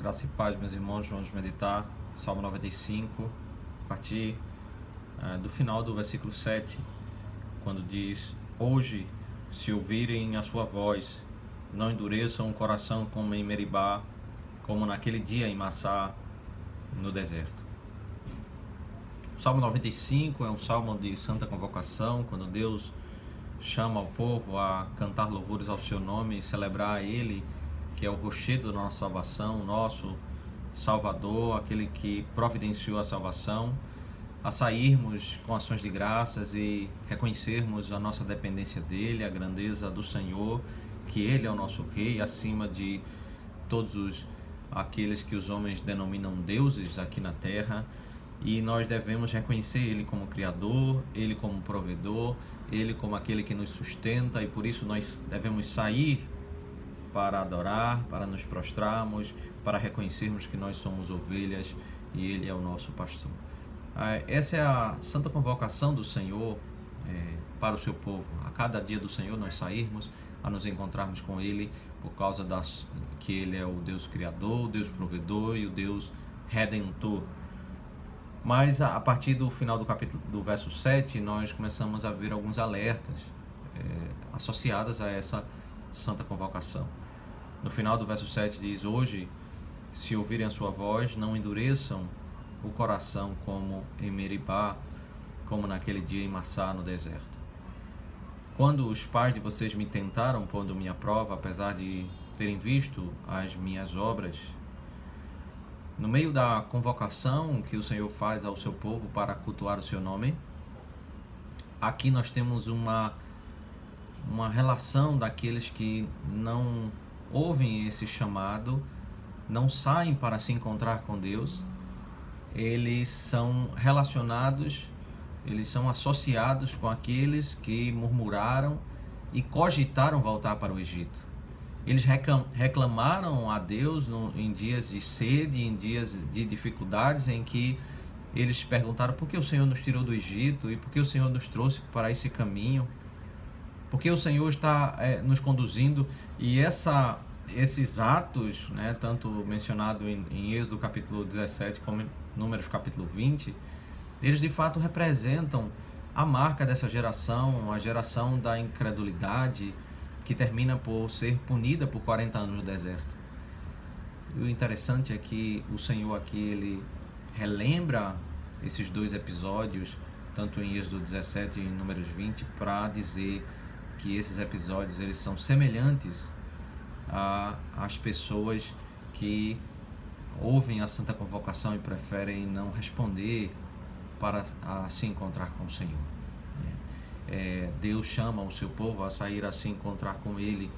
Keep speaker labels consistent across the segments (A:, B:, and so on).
A: Graça e paz, meus irmãos. Vamos meditar Salmo 95, a partir do final do versículo 7, quando diz: Hoje, se ouvirem a sua voz, não endureçam o coração como em Meribá, como naquele dia em Massá, no deserto. O Salmo 95 é um salmo de santa convocação, quando Deus chama o povo a cantar louvores ao seu nome e celebrar a Ele, que é o rochedo da nossa salvação, nosso Salvador, aquele que providenciou a salvação, a sairmos com ações de graças e reconhecermos a nossa dependência dEle, a grandeza do Senhor, que Ele é o nosso Rei, acima de todos aqueles que os homens denominam deuses aqui na terra. E nós devemos reconhecer Ele como Criador, Ele como Provedor, Ele como aquele que nos sustenta, e por isso nós devemos sair para adorar, para nos prostrarmos, para reconhecermos que nós somos ovelhas e Ele é o nosso pastor. Essa é a santa convocação do Senhor para o seu povo. A cada dia do Senhor nós sairmos a nos encontrarmos com Ele, por causa que Ele é o Deus Criador, o Deus Provedor e o Deus Redentor. Mas a partir do final do verso 7, nós começamos a ver alguns alertas associados a essa santa convocação. No final do verso 7 diz: Hoje, se ouvirem a sua voz, não endureçam o coração como em Meribá, como naquele dia em Massá, no deserto. Quando os pais de vocês me tentaram pondo-me à prova, apesar de terem visto as minhas obras, no meio da convocação que o Senhor faz ao seu povo para cultuar o seu nome, aqui nós temos uma relação daqueles que não ouvem esse chamado, não saem para se encontrar com Deus. Eles são relacionados, eles são associados com aqueles que murmuraram e cogitaram voltar para o Egito. Eles reclamaram a Deus em dias de sede, em dias de dificuldades, em que eles perguntaram por que o Senhor nos tirou do Egito e por que o Senhor nos trouxe para esse caminho, porque o Senhor está nos conduzindo. E esses atos, tanto mencionado em Êxodo capítulo 17 como em Números capítulo 20, eles de fato representam a marca dessa geração, a geração da incredulidade, que termina por ser punida por 40 anos no deserto. E o interessante é que o Senhor aqui, ele relembra esses dois episódios, tanto em Êxodo 17 e em Números 20, para dizer que esses episódios eles são semelhantes às pessoas que ouvem a santa convocação e preferem não responder para se encontrar com o Senhor. Deus chama o seu povo a sair a se encontrar com Ele,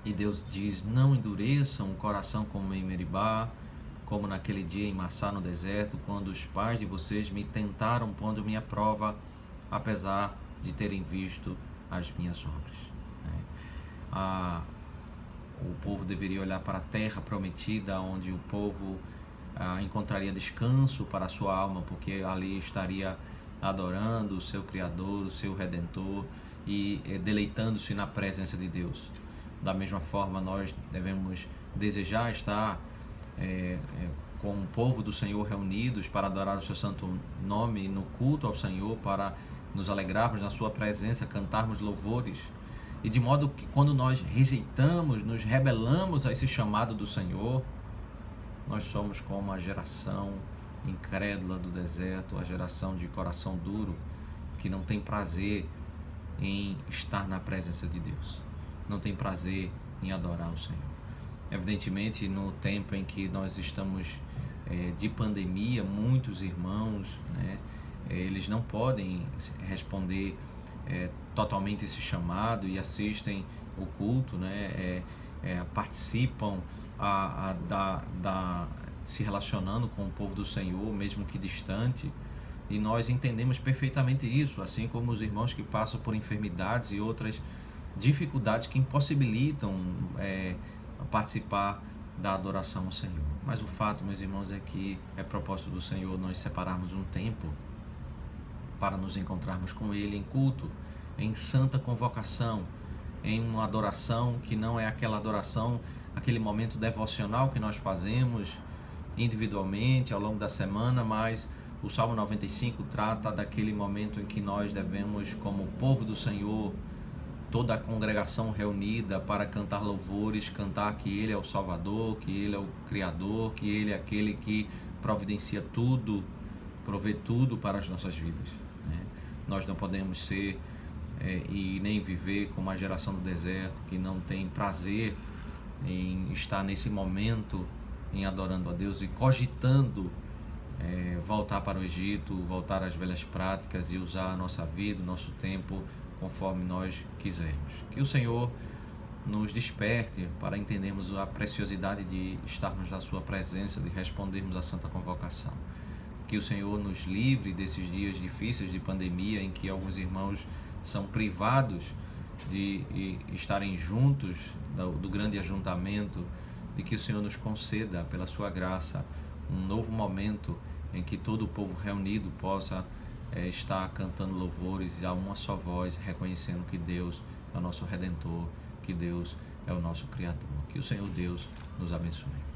A: e Deus diz: não endureçam o coração como em Meribá, como naquele dia em Massá, no deserto, quando os pais de vocês me tentaram pondo-me à prova, apesar de terem visto as minhas obras. O povo deveria olhar para a terra prometida, onde o povo encontraria descanso para a sua alma, porque ali estaria adorando o seu Criador, o seu Redentor, e deleitando-se na presença de Deus. Da mesma forma, nós devemos desejar estar com o povo do Senhor reunidos para adorar o seu santo nome no culto ao Senhor, para nos alegrarmos na sua presença, cantarmos louvores. E de modo que quando nós rejeitamos, nos rebelamos a esse chamado do Senhor, nós somos como a geração incrédula do deserto, a geração de coração duro, que não tem prazer em estar na presença de Deus, não tem prazer em adorar o Senhor. Evidentemente, no tempo em que nós estamos de pandemia, muitos irmãos, eles não podem responder totalmente esse chamado e assistem o culto, participam se relacionando com o povo do Senhor, mesmo que distante, e nós entendemos perfeitamente isso, assim como os irmãos que passam por enfermidades e outras dificuldades que impossibilitam participar da adoração ao Senhor. Mas o fato, meus irmãos, é que é propósito do Senhor nós separarmos um tempo para nos encontrarmos com Ele em culto, em santa convocação, em uma adoração que não é aquela adoração aquele momento devocional que nós fazemos individualmente ao longo da semana, mas o Salmo 95 trata daquele momento em que nós devemos, como povo do Senhor, toda a congregação reunida para cantar louvores, cantar que Ele é o Salvador, que Ele é o Criador, que Ele é aquele que providencia tudo, provê tudo para as nossas vidas, né? Nós não podemos ser e nem viver como a geração do deserto, que não tem prazer em estar nesse momento, em adorando a Deus e cogitando voltar para o Egito, voltar às velhas práticas e usar a nossa vida, o nosso tempo conforme nós quisermos. Que o Senhor nos desperte para entendermos a preciosidade de estarmos na sua presença, de respondermos à santa convocação. Que o Senhor nos livre desses dias difíceis de pandemia em que alguns irmãos são privados de estarem juntos do grande ajuntamento, e que o Senhor nos conceda, pela sua graça, um novo momento em que todo o povo reunido possa estar cantando louvores a uma só voz, reconhecendo que Deus é o nosso Redentor, que Deus é o nosso Criador. Que o Senhor Deus nos abençoe.